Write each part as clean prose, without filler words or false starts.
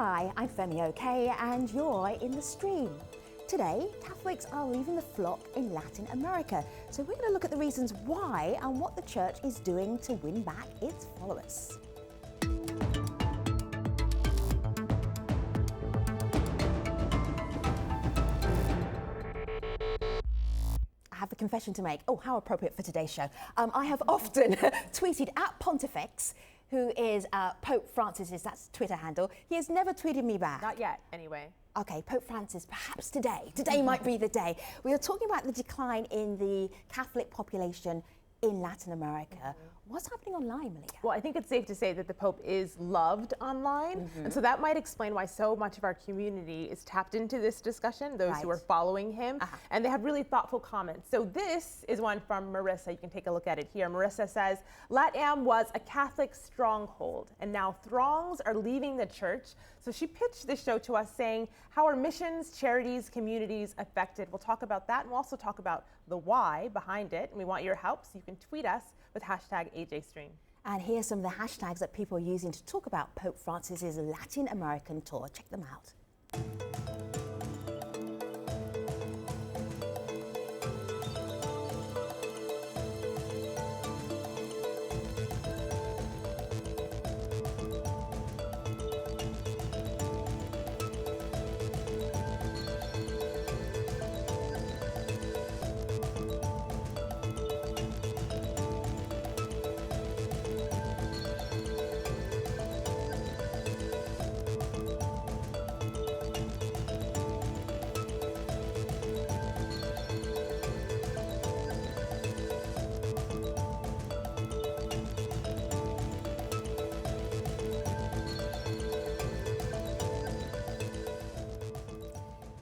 Hi, I'm Femi OK and you're in the stream. Today, Catholics are leaving the flock in Latin America, so we're going to look at the reasons why and what the Church is doing to win back its followers. I have a confession to make. Oh, how appropriate for today's show. I have often tweeted at Pontifex, who is Pope Francis's, that's Twitter handle. He has never tweeted me back. Not yet, anyway. Okay, Pope Francis, perhaps today. Today might be the day. We are talking about the decline in the Catholic population in Latin America. What's happening online, Malika? Well, I think it's safe to say that the Pope is loved online. And so that might explain why so much of our community is tapped into this discussion, those who are following him. And they have really thoughtful comments. So this is one from Marissa. You can take a look at it here. Marissa says, LatAm was a Catholic stronghold, and now throngs are leaving the church. So she pitched this show to us saying, how are missions, charities, communities affected? We'll talk about that, and we'll also talk about the why behind it. And we want your help, so you can tweet us with hashtag AJStream. And here's some of the hashtags that people are using to talk about Pope Francis's Latin American tour. Check them out.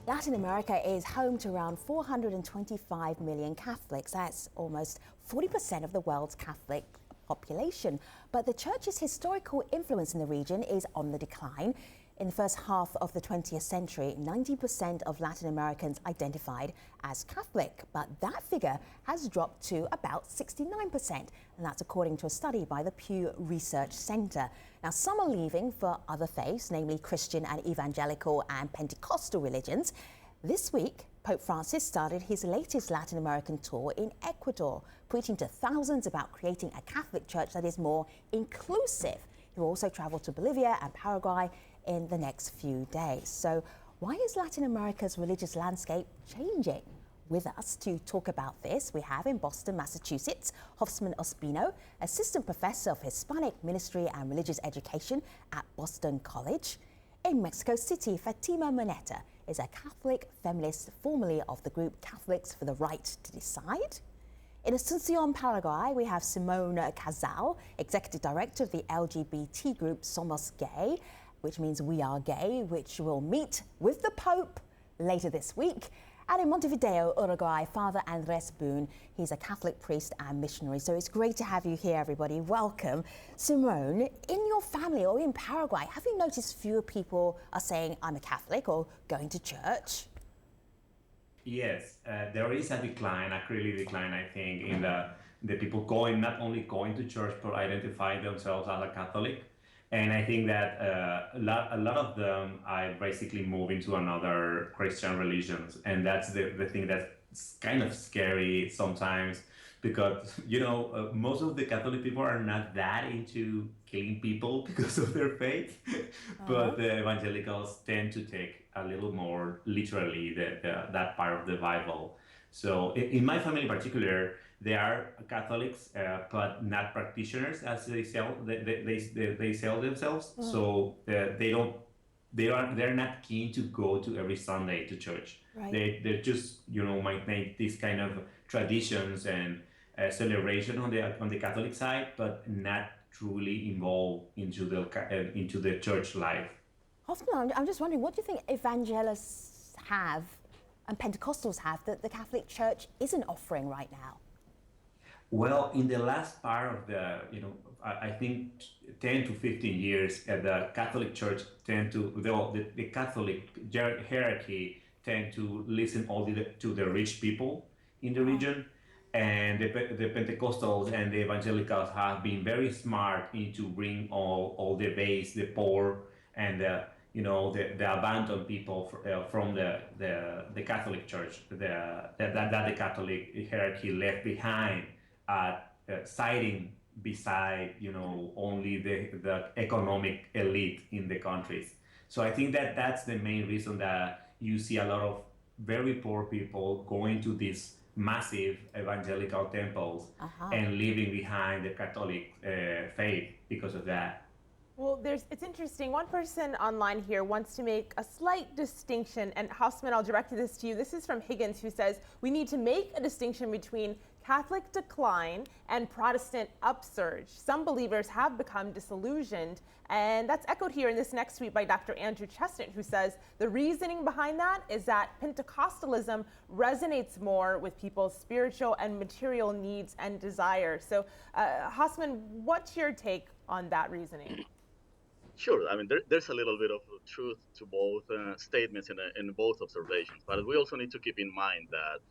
Latin America is home to around 425 million Catholics. That's almost 40% of the world's Catholic population. But the Church's historical influence in the region is on the decline. In the first half of the 20th century, 90% of Latin Americans identified as Catholic, but that figure has dropped to about 69%, and that's according to a study by the Pew Research Center. Now, some are leaving for other faiths, namely Christian and evangelical and Pentecostal religions. This week, Pope Francis started his latest Latin American tour in Ecuador, preaching to thousands about creating a Catholic church that is more inclusive. He will also travel to Bolivia and Paraguay in the next few days. So why is Latin America's religious landscape changing? With us to talk about this, we have in Boston, Massachusetts, Hofsman Ospino, Assistant Professor of Hispanic Ministry and Religious Education at Boston College. In Mexico City, Fatima Moneta is a Catholic feminist formerly of the group Catholics for the Right to Decide. In Asunción, Paraguay, we have Simone Casal, Executive Director of the LGBT group Somos Gay, which means we are gay, which will meet with the Pope later this week. And in Montevideo, Uruguay, Father Andres Boone, he's a Catholic priest and missionary. So it's great to have you here, everybody. Welcome. Simone, in your family or in Paraguay, have you noticed fewer people are saying, I'm a Catholic or going to church? Yes, there is a decline, a clearly decline, I think, in the people going, not only going to church, but identifying themselves as a Catholic. And I think that a lot of them are basically moving to another Christian religions. And that's the thing that's kind of scary sometimes, because, you know, most of the Catholic people are not that into killing people because of their faith. But the evangelicals tend to take a little more literally that part of the Bible. So in my family in particular, they are Catholics, but not practitioners, as they sell themselves. So they're not keen to go to every Sunday to church. Right. They just, you know, might make these kind of traditions and celebration on the Catholic side, but not truly involved into the church life. Often, I'm just wondering, what do you think evangelists have and Pentecostals have that the Catholic Church isn't offering right now? Well, in the last part of the, you know, I think 10 to 15 years, the Catholic Church the Catholic hierarchy tend to listen only to the rich people in the region, and the Pentecostals and the evangelicals have been very smart into bring all the base, the poor, and the abandoned people from the Catholic Church, that the Catholic hierarchy left behind, siding beside, only the economic elite in the countries. So I think that that's the main reason that you see a lot of very poor people going to these massive evangelical temples and leaving behind the Catholic faith because of that. Well, it's interesting. One person online here wants to make a slight distinction, and Hausman, I'll direct this to you. This is from Higgins, who says, we need to make a distinction between Catholic decline and Protestant upsurge. Some believers have become disillusioned, and that's echoed here in this next tweet by Dr. Andrew Chestnut, who says, the reasoning behind that is that Pentecostalism resonates more with people's spiritual and material needs and desires. So, Hausman, what's your take on that reasoning? Sure. I mean, there's a little bit of truth to both statements in both observations, but we also need to keep in mind that,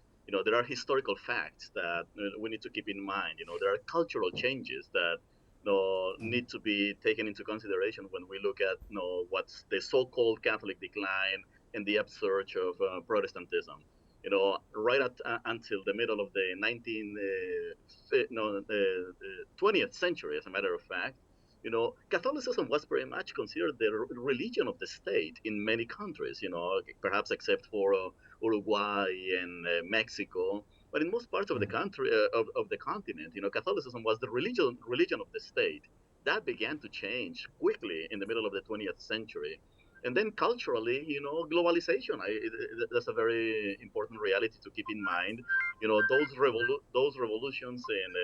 there are historical facts that we need to keep in mind. There are cultural changes that need to be taken into consideration when we look at what's the so-called Catholic decline and the upsurge of Protestantism. Right until the middle of the 20th century, as a matter of fact, Catholicism was very much considered the religion of the state in many countries, perhaps except for Uruguay and Mexico. But in most parts of the country, of the continent, Catholicism was the religion of the state. That began to change quickly in the middle of the 20th century. And then culturally, globalization, that's a very important reality to keep in mind. Those revolutions and,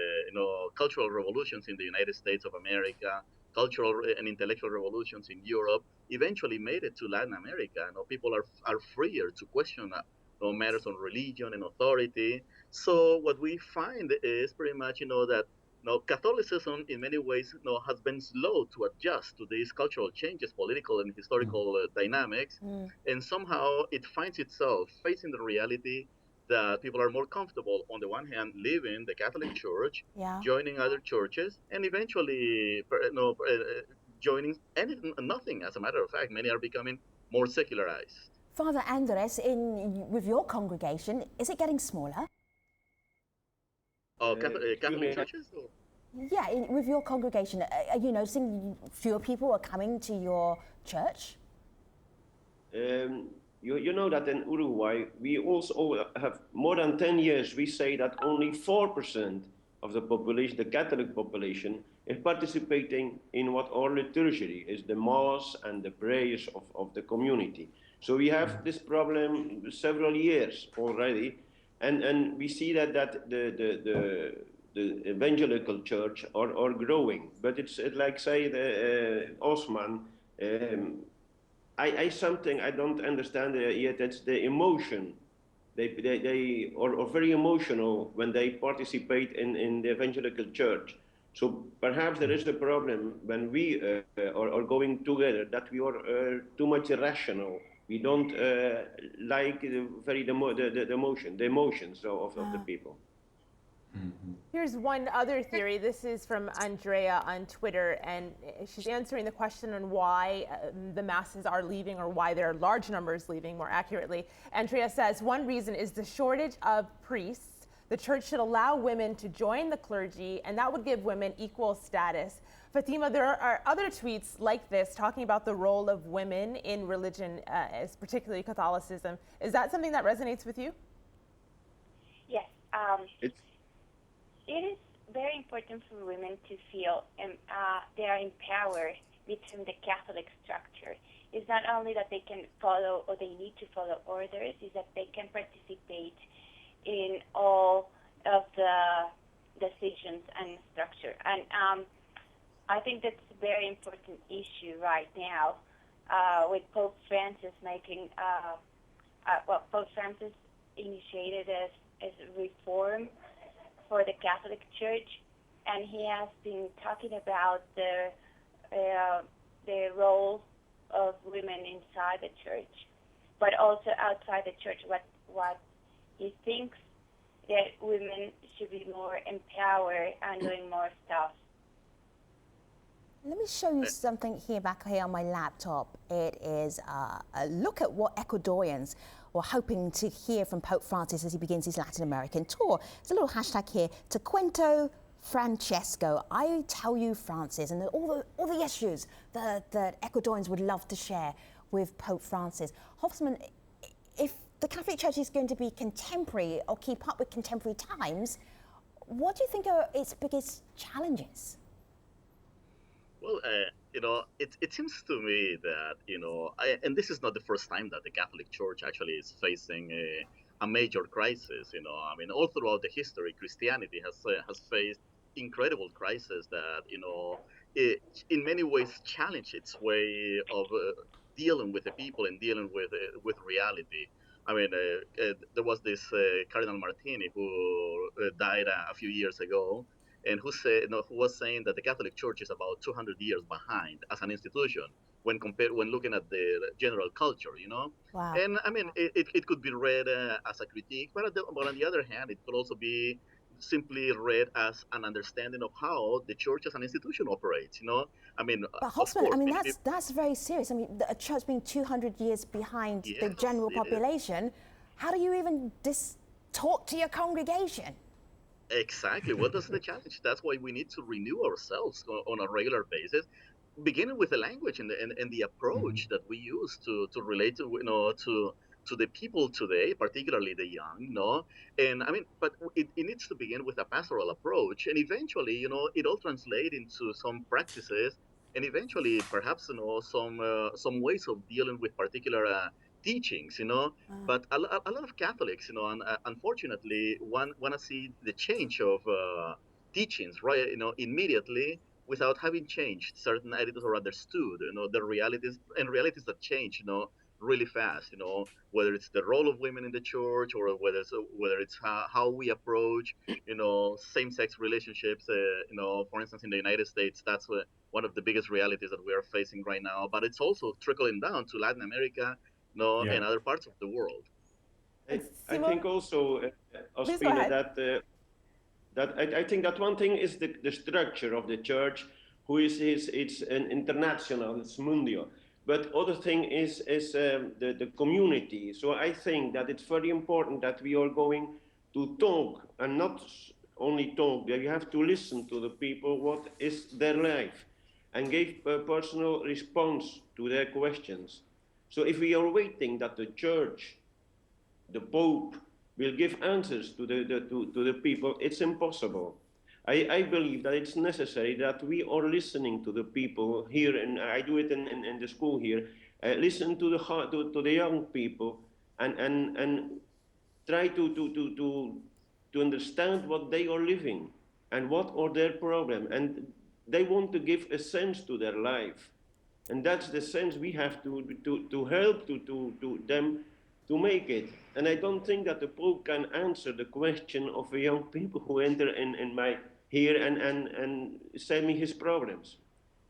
cultural revolutions in the United States of America, cultural and intellectual revolutions in Europe, eventually made it to Latin America. People are freer to question matters on religion and authority. So what we find is pretty much, that Catholicism in many ways has been slow to adjust to these cultural changes, political and historical dynamics, and somehow it finds itself facing the reality that people are more comfortable, on the one hand, leaving the Catholic Church, joining other churches, and eventually joining nothing. As a matter of fact, many are becoming more secularized. Father Andres, with your congregation, is it getting smaller? Catholic churches? Or? Yeah, with your congregation, are you noticing fewer people are coming to your church? You know that in Uruguay, we also have more than 10 years, we say that only 4% of the population, the Catholic population, is participating in what our liturgy is, the Mass and the prayers of the community. So we have this problem several years already, and we see that the evangelical church are growing, but it's like say the Osman. Something I don't understand yet. That's the emotion. They are very emotional when they participate in the evangelical church. So perhaps there is a problem when we are going together, that we are too much irrational. We don't like the emotions of the people. Here's one other theory. This is from Andrea on Twitter, and she's answering the question on why the masses are leaving, or why there are large numbers leaving, more accurately. Andrea says, one reason is the shortage of priests. The church should allow women to join the clergy, and that would give women equal status. Fatima, there are other tweets like this talking about the role of women in religion, particularly Catholicism. Is that something that resonates with you? Yes. It is very important for women to feel they are empowered within the Catholic structure. It's not only that they can follow or they need to follow orders, it's that they can participate in all of the decisions and structure. And I think that's a very important issue right now with Pope Francis making, Pope Francis initiated as reform for the Catholic Church, and he has been talking about the role of women inside the church, but also outside the church. What he thinks that women should be more empowered and doing more stuff. Let me show you something here back here on my laptop. It is a look at what Ecuadorians were hoping to hear from Pope Francis as he begins his Latin American tour. There's a little hashtag here, Te cuento Francesco. I tell you Francis, and all the issues that Ecuadorians would love to share with Pope Francis. Hofsman, if the Catholic Church is going to be contemporary or keep up with contemporary times, what do you think are its biggest challenges? Well, it seems to me that, and this is not the first time that the Catholic Church actually is facing a major crisis. I mean, all throughout the history, Christianity has faced incredible crises that, in many ways challenge its way of dealing with the people and dealing with reality. I mean, there was this Cardinal Martini who died a few years ago, and who was saying that the Catholic Church is about 200 years behind as an institution when looking at the general culture. Wow. And I mean, it could be read as a critique, but on the other hand, it could also be simply read as an understanding of how the church as an institution operates. I mean, but Hofsman, I mean, that's very serious. I mean, a church being 200 years behind the general population, how do you even talk to your congregation? Exactly. Well, that's the challenge. That's why we need to renew ourselves on a regular basis, beginning with the language and the approach that we use to relate to the people today, particularly the young. And I mean, but it needs to begin with a pastoral approach, and eventually, it all translates into some practices, and eventually, perhaps, some ways of dealing with particular teachings. But a lot of Catholics, and unfortunately, want to see the change of teachings, right? Immediately, without having changed certain attitudes or understood, the realities that change, really fast. Whether it's the role of women in the church or whether it's how we approach, same-sex relationships. For instance, in the United States, that's one of the biggest realities that we are facing right now. But it's also trickling down to Latin America, and other parts of the world. I think also, Ospina, that I think that one thing is the structure of the church, it's an international, it's mundio. But other thing is the community. So I think that it's very important that we are going to talk, and not only talk, that you have to listen to the people, what is their life, and give a personal response to their questions. So if we are waiting that the church, the Pope, will give answers to the people, it's impossible. I believe that it's necessary that we are listening to the people here, and I do it in the school here, listen to the young people, and try to understand what they are living and what are their problems, and they want to give a sense to their life. And that's the sense we have to help to them to make it. And I don't think that the Pope can answer the question of the young people who enter in my here and send me his problems.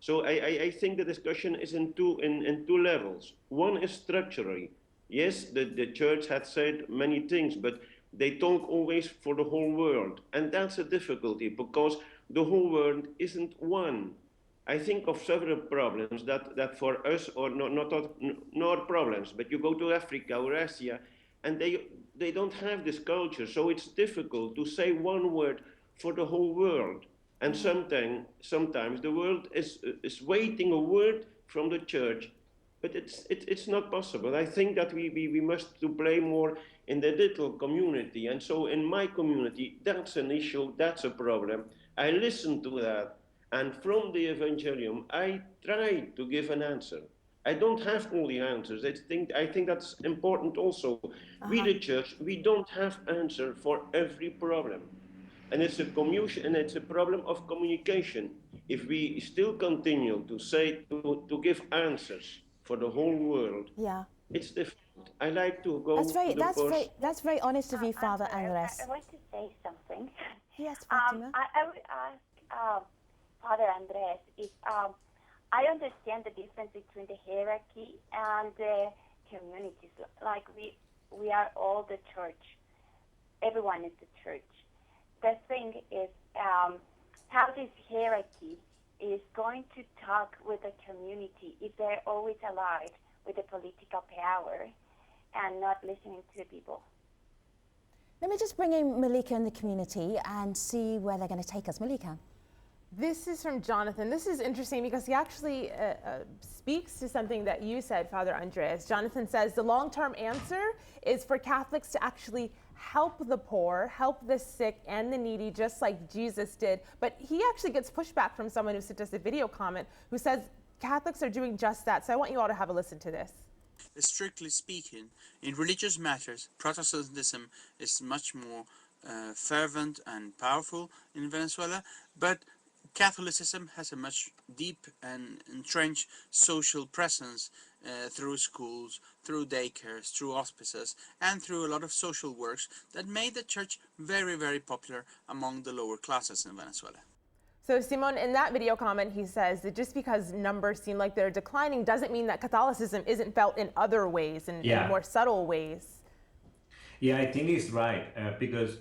So I think the discussion is in two levels. One is structurally. Yes, the church had said many things, but they talk always for the whole world. And that's a difficulty because the whole world isn't one. I think of several problems that for us are not problems, but you go to Africa or Asia, and they don't have this culture, so it's difficult to say one word for the whole world. And sometimes the world is waiting a word from the church, but it's not possible. I think that we must to play more in the little community, and so in my community, that's an issue, that's a problem. I listen to that. And from the Evangelium, I try to give an answer. I don't have all the answers. I think that's important also. We, the church, we don't have answer for every problem. And it's a problem of communication. If we still continue to say, to give answers for the whole world, it's difficult. I like to go That's very honest of you, Father Andres. I want to say something. Yes, Fatima. I would ask Father Andres, if I understand the difference between the hierarchy and the communities. Like we are all the church. Everyone is the church. The thing is how this hierarchy is going to talk with the community if they're always allied with the political power and not listening to the people? Let me just bring in Malika in the community and see where they're going to take us. Malika. This is from Jonathan. This is interesting because he actually speaks to something that you said, Father Andreas. Jonathan says the long-term answer is for Catholics to actually help the poor, help the sick and the needy, just like Jesus did. But he actually gets pushback from someone who sent us a video comment who says Catholics are doing just that. So I want you all to have a listen to this. Strictly speaking, in religious matters, Protestantism is much more fervent and powerful in Venezuela, but Catholicism has a much deep and entrenched social presence through schools, through daycares, through hospices, and through a lot of social works that made the church very, very popular among the lower classes in Venezuela. So Simon, in that video comment, he says that just because numbers seem like they're declining doesn't mean that Catholicism isn't felt in other ways, in more subtle ways. Yeah, I think he's right because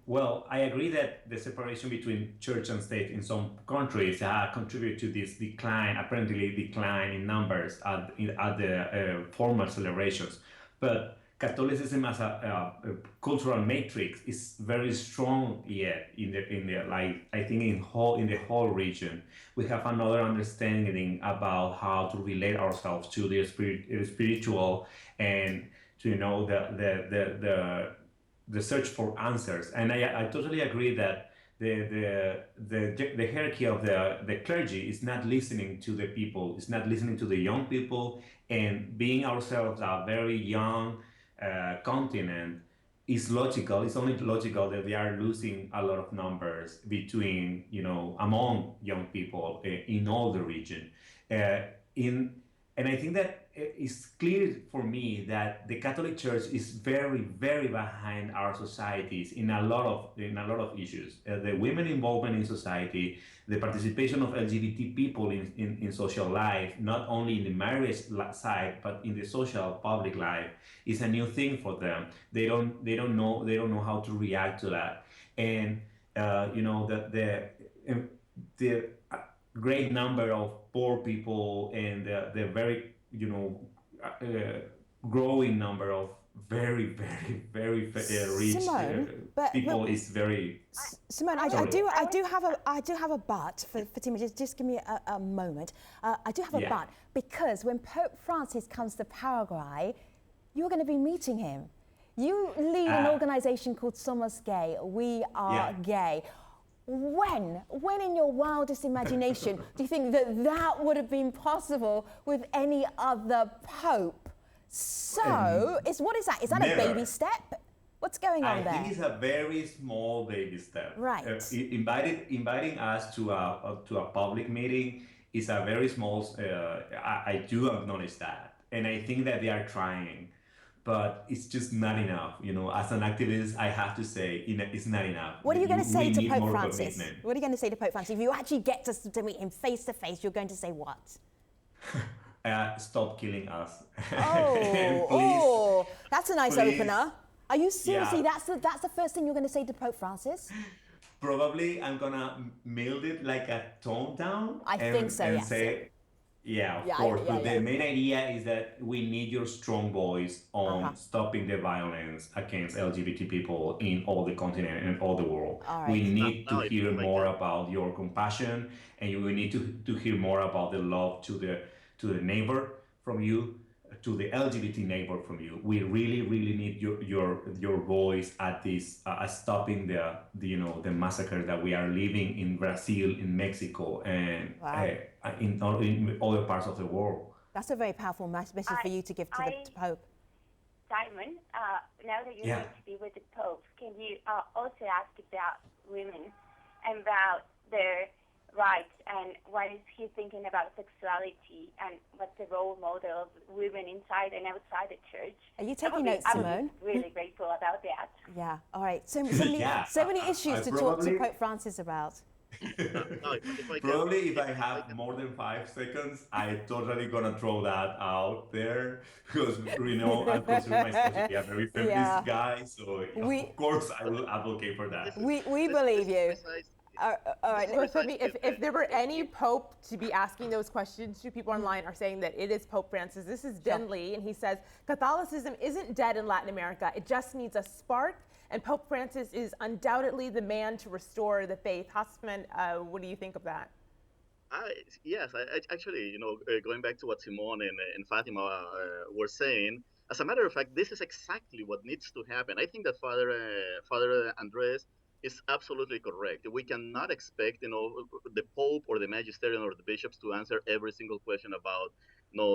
well, I agree that the separation between church and state in some countries contribute to this apparently decline in numbers at the formal celebrations. But Catholicism as a cultural matrix is very strong yet in the like I think in the whole region. We have another understanding about how to relate ourselves to the spiritual and to the search for answers. And I totally agree that the hierarchy of the clergy is not listening to the people, it's not listening to the young people, and being ourselves a very young continent is logical. It's only logical that they are losing a lot of numbers among young people in all the region. And I think that it's clear for me that the Catholic Church is very, very behind our societies in a lot of issues. The women involvement in society, the participation of LGBT people in social life, not only in the marriage side but in the social public life, is a new thing for them. They don't know how to react to that, and the great number of poor people and the very growing number of very, very, very rich people is very. Simone, I do have a but for Tim. Just give me a moment. I do have a but because when Pope Francis comes to Paraguay, you're going to be meeting him. You lead an organization called Somos Gay. We are gay. When in your wildest imagination do you think that would have been possible with any other pope? So, what is that? Is that never. A baby step? What's going on there? I think it's a very small baby step. Right. Inviting us to a public meeting is a very small. I do acknowledge that, and I think that they are trying. But it's just not enough. As an activist, I have to say it's not enough. What are you going to say to Pope Francis? What are you going to say to Pope Francis? If you actually get to meet him face to face, you're going to say what? Stop killing us. Oh, that's a nice please. Opener. Are you seriously? Yeah. That's the first thing you're going to say to Pope Francis? Probably I'm gonna meld it like a tone down. I think so. And yes. say, of course. But the main idea is that we need your strong voice on stopping the violence against LGBT people in all the continent and all the world. Right. We need to hear more about your compassion, and we need to hear more about the love to the neighbor from you, to the LGBT neighbor from you. We really, really need your voice at this stopping the massacre that we are living in Brazil, in Mexico, and in other parts of the world. That's a very powerful message for you to give to the Pope. Simon, now that you're going to be with the Pope, can you also ask about women and about their rights, and what is he thinking about sexuality, and what's the role model of women inside and outside the church? Are you taking notes, Simone? I would be really grateful about that. Yeah, all right. So many issues to talk to Pope Francis about. Probably if I have more than 5 seconds, I'm totally gonna throw that out there because I consider myself to be a very feminist guy, so of course I will advocate for that. We believe you. All right. So for me, if there were any pope to be asking those questions to, people online are saying that it is Pope Francis. This is Denley, and he says, Catholicism isn't dead in Latin America. It just needs a spark, and Pope Francis is undoubtedly the man to restore the faith. Hassan, what do you think of that? Yes, actually, going back to what Simone and Fatima were saying, as a matter of fact, this is exactly what needs to happen. I think that Father Andres is absolutely correct. We cannot expect, the Pope or the Magisterium or the bishops to answer every single question about,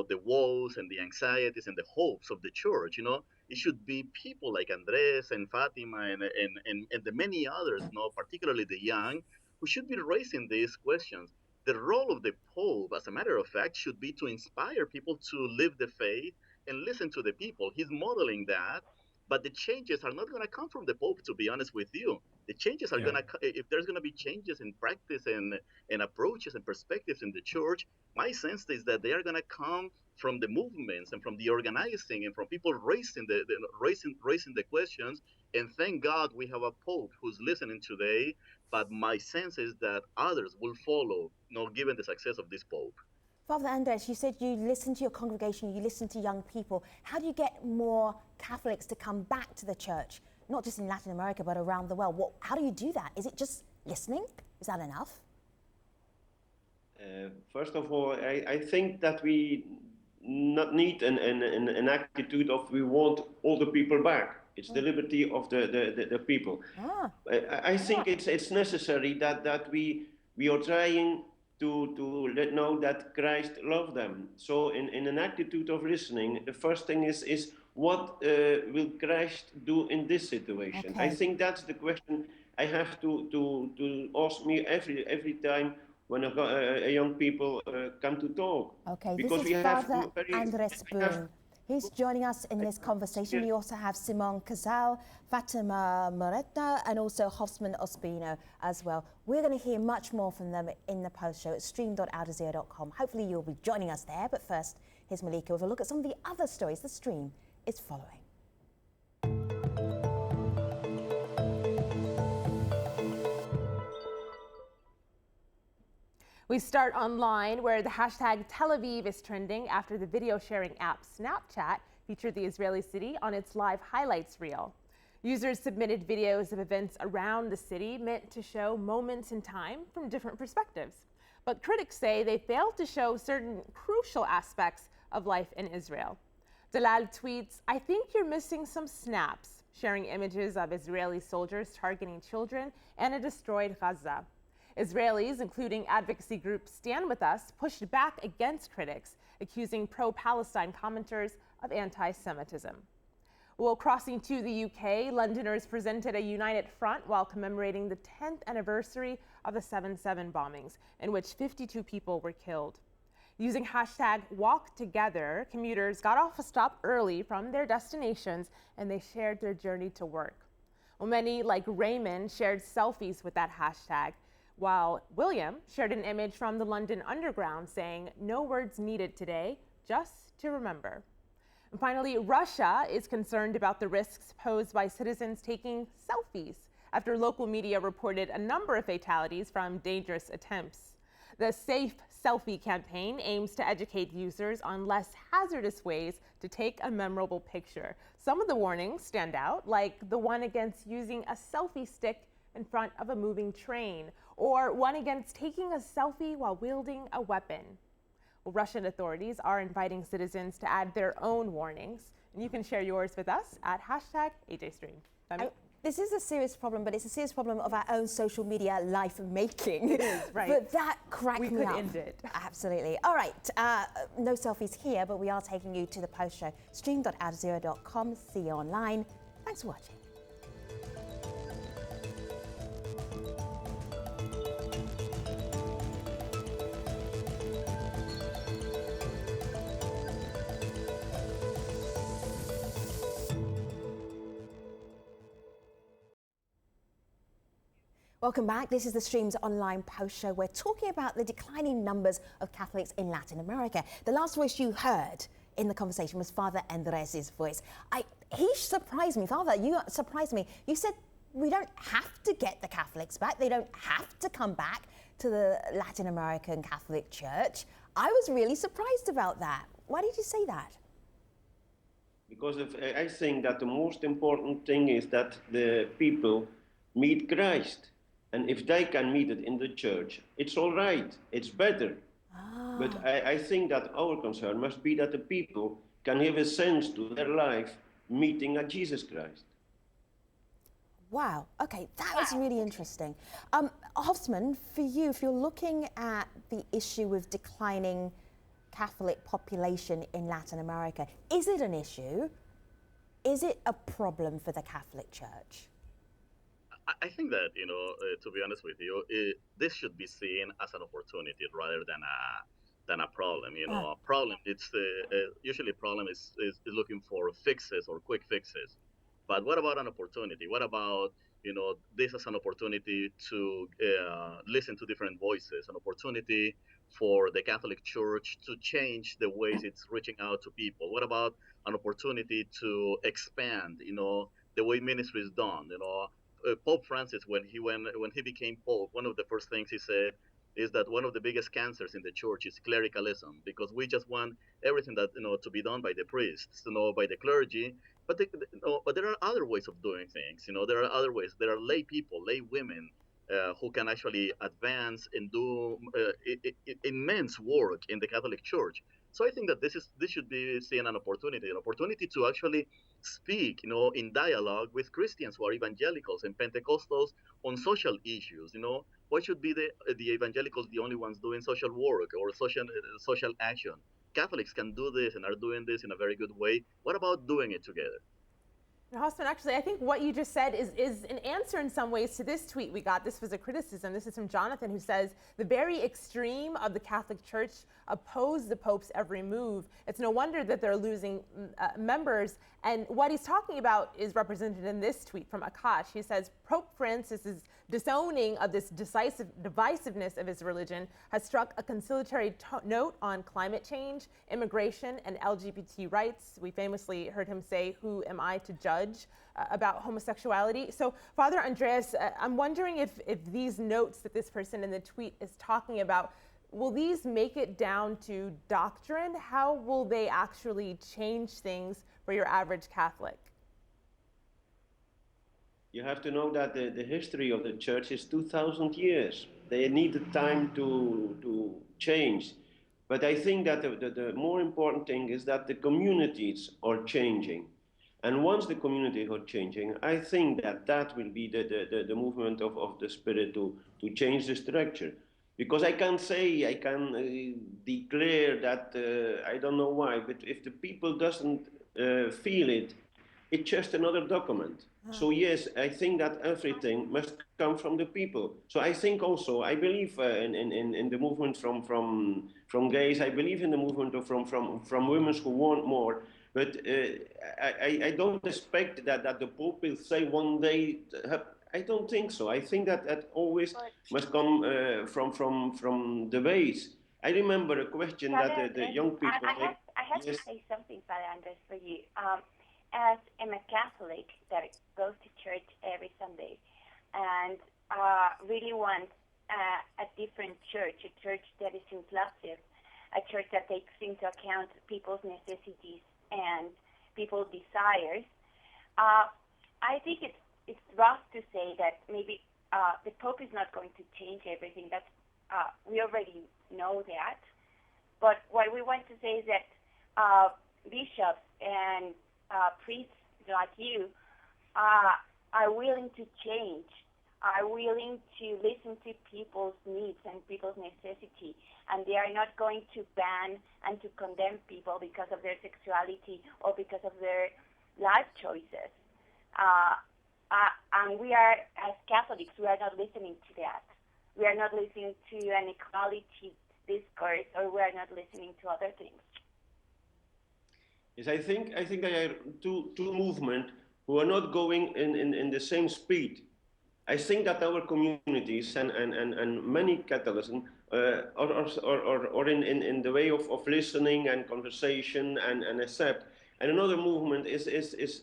the woes and the anxieties and the hopes of the church. It should be people like Andres and Fatima and the many others, particularly the young, who should be raising these questions. The role of the Pope, as a matter of fact, should be to inspire people to live the faith and listen to the people. He's modeling that, but the changes are not going to come from the Pope, to be honest with you. The changes are going to, if there's going to be changes in practice and approaches and perspectives in the church, my sense is that they are going to come from the movements and from the organizing and from people raising the questions. And thank God we have a Pope who's listening today. But my sense is that others will follow, given the success of this Pope. Father Andres, you said you listen to your congregation, you listen to young people. How do you get more Catholics to come back to the church, not just in Latin America, but around the world? How do you do that? Is it just listening? Is that enough? First of all, I think that we not need an attitude of we want all the people back. It's the liberty of the people. I think it's necessary that we are trying to let know that Christ loved them. So in an attitude of listening, the first thing is what will Christ do in this situation? Okay. I think that's the question I have to ask me every time when a young people come to talk. Okay, because this is Father Andres Boone. He's joining us in this conversation. We also have Simone Casal, Fatima Moreta, and also Hosman Ospino as well. We're going to hear much more from them in the post show at stream.aljazeera.com. Hopefully you'll be joining us there. But first, here's Malika with a look at some of the other stories the stream is following. We start online, where the hashtag Tel Aviv is trending after the video sharing app Snapchat featured the Israeli city on its live highlights reel. Users submitted videos of events around the city meant to show moments in time from different perspectives. But critics say they failed to show certain crucial aspects of life in Israel. Dalal tweets, "I think you're missing some snaps," sharing images of Israeli soldiers targeting children and a destroyed Gaza. Israelis, including advocacy group Stand With Us, pushed back against critics, accusing pro-Palestine commenters of anti-Semitism. Well, crossing to the UK, Londoners presented a united front while commemorating the 10th anniversary of the 7/7 bombings, in which 52 people were killed. Using hashtag #WalkTogether, commuters got off a stop early from their destinations and they shared their journey to work. Well, many, like Raymond, shared selfies with that hashtag, while William shared an image from the London Underground saying, "No words needed today, just to remember." And finally, Russia is concerned about the risks posed by citizens taking selfies after local media reported a number of fatalities from dangerous attempts. The Safe Selfie campaign aims to educate users on less hazardous ways to take a memorable picture. Some of the warnings stand out, like the one against using a selfie stick in front of a moving train, or one against taking a selfie while wielding a weapon. Well, Russian authorities are inviting citizens to add their own warnings, and you can share yours with us at hashtag AJStream. This is a serious problem, but it's a serious problem of our own social media life making. It is, right. But that cracked me up. We could end it. Absolutely. All right, no selfies here, but we are taking you to the post show. Stream.aljazeera.com. See you online. Thanks for watching. Welcome back. This is the Stream's online post show. We're talking about the declining numbers of Catholics in Latin America. The last voice you heard in the conversation was Father Andres' voice. He surprised me. Father, you surprised me. You said we don't have to get the Catholics back. They don't have to come back to the Latin American Catholic Church. I was really surprised about that. Why did you say that? Because I think that the most important thing is that the people meet Christ. And if they can meet it in the church, it's all right, it's better. But I think that our concern must be that the people can have a sense to their life meeting at Jesus Christ. Wow, okay, that was really interesting. Hofsman, for you, if you're looking at the issue with declining Catholic population in Latin America, is it an issue? Is it a problem for the Catholic Church? I think that, to be honest with you, this should be seen as an opportunity rather than a problem. Problem, it's usually a problem is looking for fixes or quick fixes. But what about an opportunity? What about, this as an opportunity to listen to different voices, an opportunity for the Catholic Church to change the ways it's reaching out to people? What about an opportunity to expand, the way ministry is done? Pope Francis, when he became Pope, one of the first things he said is that one of the biggest cancers in the church is clericalism, because we just want everything that to be done by the priests, by the clergy. But there are other ways of doing things. There are other ways. There are lay people, lay women, who can actually advance and do immense work in the Catholic Church. So I think that this should be seen an opportunity to actually speak, in dialogue with Christians who are evangelicals and Pentecostals on social issues. Why should be the evangelicals the only ones doing social work or social action? Catholics can do this and are doing this in a very good way. What about doing it together? Hosman, actually, I think what you just said is an answer in some ways to this tweet we got. This was a criticism. This is from Jonathan, who says, the very extreme of the Catholic Church oppose the Pope's every move. It's no wonder that they're losing members. And what he's talking about is represented in this tweet from Akash. He says, Pope Francis's disowning of this divisiveness of his religion has struck a conciliatory note on climate change, immigration, and LGBT rights. We famously heard him say, "Who am I to judge?" About homosexuality. So, Father Andreas, I'm wondering if these notes that this person in the tweet is talking about, will these make it down to doctrine? How will they actually change things for your average Catholic? You have to know that the history of the church is 2,000 years. They needed time to change. But I think that the more important thing is that the communities are changing. And once the communities are changing, I think that will be the movement of the Spirit to change the structure. Because I can declare that, I don't know why, but if the people doesn't feel it, it's just another document. So yes, I think that everything must come from the people. So I think also, I believe in the movement from gays. I believe in the movement from women who want more. But I don't expect that the Pope will say one day. I don't think so. I think that always must come from the base. I remember a question that the young people. I have to say something, Father Andres, for you. As I'm a Catholic that goes to church every Sunday and really wants a different church, a church that is inclusive, a church that takes into account people's necessities and people's desires, I think it's rough to say that maybe the Pope is not going to change everything. That's we already know that. But what we want to say is that bishops and priests like you are willing to change, are willing to listen to people's needs and people's necessity, and they are not going to ban and to condemn people because of their sexuality or because of their life choices. And we are, as Catholics, we are not listening to that. We are not listening to an equality discourse, or we are not listening to other things. Yes, I think there are two movements who are not going in the same speed. I think that our communities and many Catholicism are in the way of listening and conversation and accept. And another movement is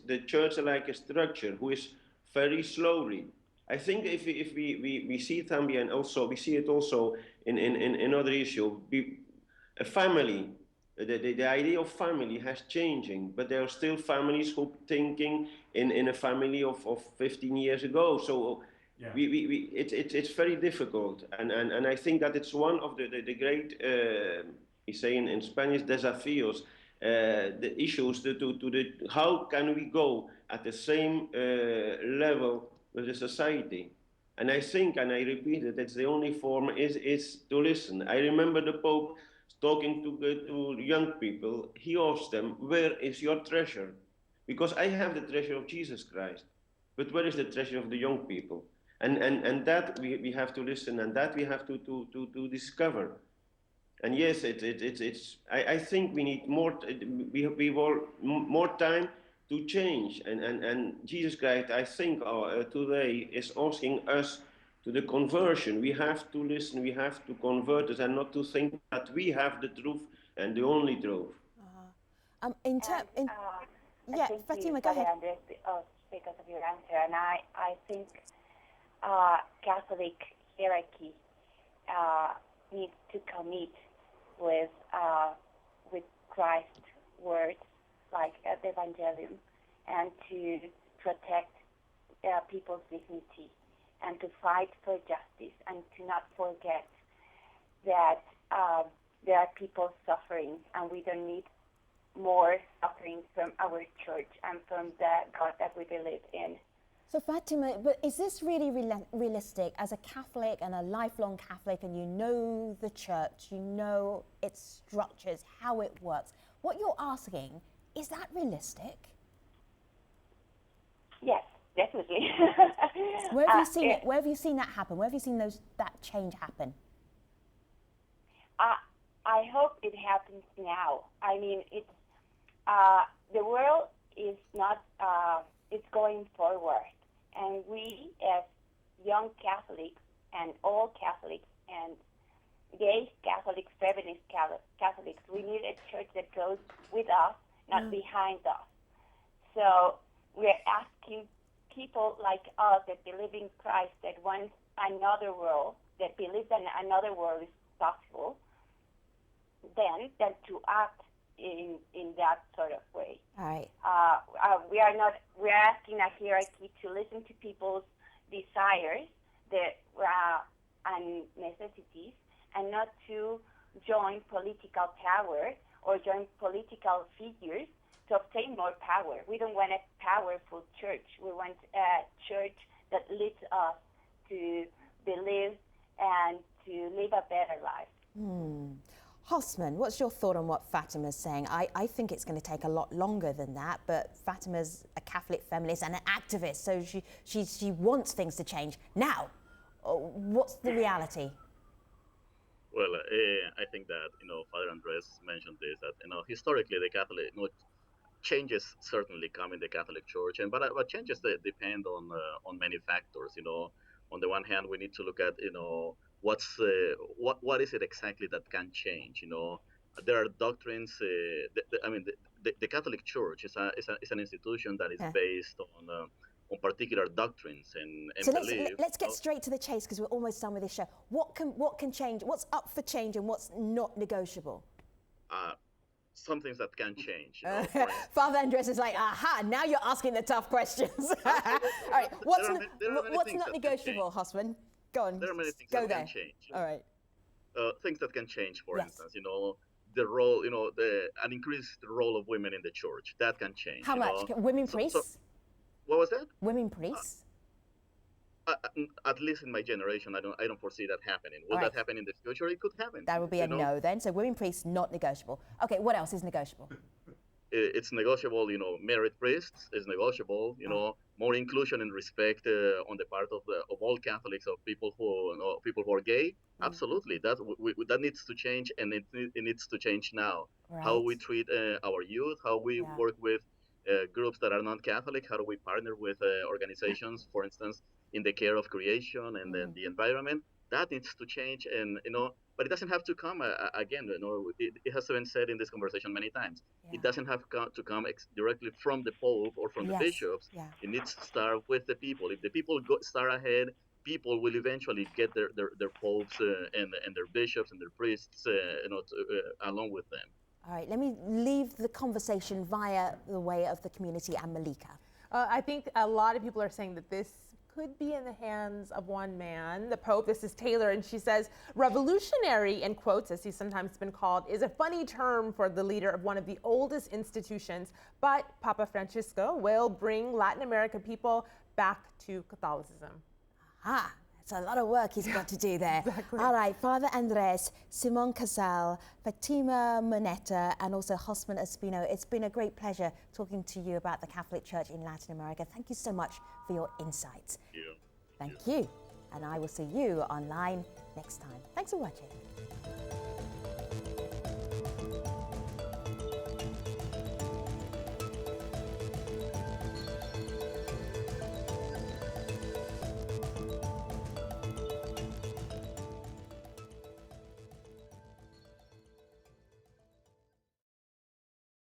the church-like structure, who is very slowly. I think if we see it, Tambia, and also we see it also in other issue, a family, the idea of family has changing, but there are still families who thinking in a family of 15 years ago. So yeah. It's very difficult, and I think that it's one of the great, we say in Spanish, desafíos, the issues to the how can we go at the same level with the society. And I think, and I repeat it, it's the only form is to listen. I remember the Pope talking to young people. He asked them, where is your treasure? Because I have the treasure of Jesus Christ, but where is the treasure of the young people? And that we have to listen, and that we have to discover. And yes, I think we need more, we want more time to change. And Jesus Christ, I think today is asking us to the conversion. We have to listen, we have to convert us, and not to think that we have the truth and the only truth. Yeah, Fatima, go ahead. Andres, because of your answer, and I think Catholic hierarchy needs to commit with Christ's words, like the Evangelium, and to protect people's dignity, and to fight for justice, and to not forget that there are people suffering, and we don't need more suffering from our church and from the God that we believe in. So Fatima, but is this really realistic as a Catholic and a lifelong Catholic, and you know the church, you know its structures, how it works? What you're asking, is that realistic? Yes, definitely. Where have you seen it? Where have you seen that happen? Where have you seen that change happen? I hope it happens now. I mean, it's the world is not. It's going forward. And we, as young Catholics and all Catholics and gay Catholics, feminist Catholics, we need a church that goes with us, not behind us. So we're asking people like us that believe in Christ, that wants another world, that believes that another world is possible, then to act in that sort of way. All right. We're asking a hierarchy to listen to people's desires and necessities, and not to join political power or join political figures to obtain more power. We don't want a powerful church. We want a church that leads us to believe and to live a better life. Hosman, what's your thought on what Fatima's saying? I think it's going to take a lot longer than that, but Fatima's a Catholic feminist and an activist, so she wants things to change now. What's the reality? Well, I think that Father Andres mentioned this, that historically the Catholic changes certainly come in the Catholic Church, but changes depend on many factors. On the one hand, we need to look at what is it exactly that can change. There are doctrines. The Catholic Church is an institution that is based on particular doctrines and so beliefs. Let's get straight to the chase, because we're almost done with this show. What can change? What's up for change and what's not negotiable? Some things that can change. Father Andres is like, aha, now you're asking the tough questions. All right, what's not negotiable, Hosman? Go on. There are many things that can change. All right. Things that can change, for instance, the role, an increased role of women in the church, that can change. How much? Women priests? What was that? Women priests? At least in my generation, I don't foresee that happening. Will that happen in the future? It could happen. That would be a no then. So women priests, not negotiable. Okay, what else is negotiable? It's negotiable, married priests is negotiable, more inclusion and respect on the part of all Catholics, of people who are gay. Absolutely, that needs to change, and it needs to change now. Right. How we treat our youth, how we work with groups that are non-Catholic, how do we partner with organizations, for instance, in the care of creation and then the environment. That needs to change, and But it doesn't have to come again. It has been said in this conversation many times. It doesn't have to come directly from the Pope or from the bishops. It needs to start with the people. If the people start ahead, people will eventually get their popes and their bishops and their priests, along with them. All right, let me leave the conversation via the way of the community and Malika. I think a lot of people are saying that this could be in the hands of one man, the Pope. This is Taylor, and she says, revolutionary, in quotes, as he's sometimes been called, is a funny term for the leader of one of the oldest institutions, but Papa Francisco will bring Latin American people back to Catholicism. Ah, it's a lot of work he's got to do there. Exactly. All right, Father Andres, Simon Casal, Fatima Moneta, and also Hosman Espino, it's been a great pleasure talking to you about the Catholic Church in Latin America. Thank you so much for your insights. Thank you. Thank you. And I will see you online next time. Thanks for watching.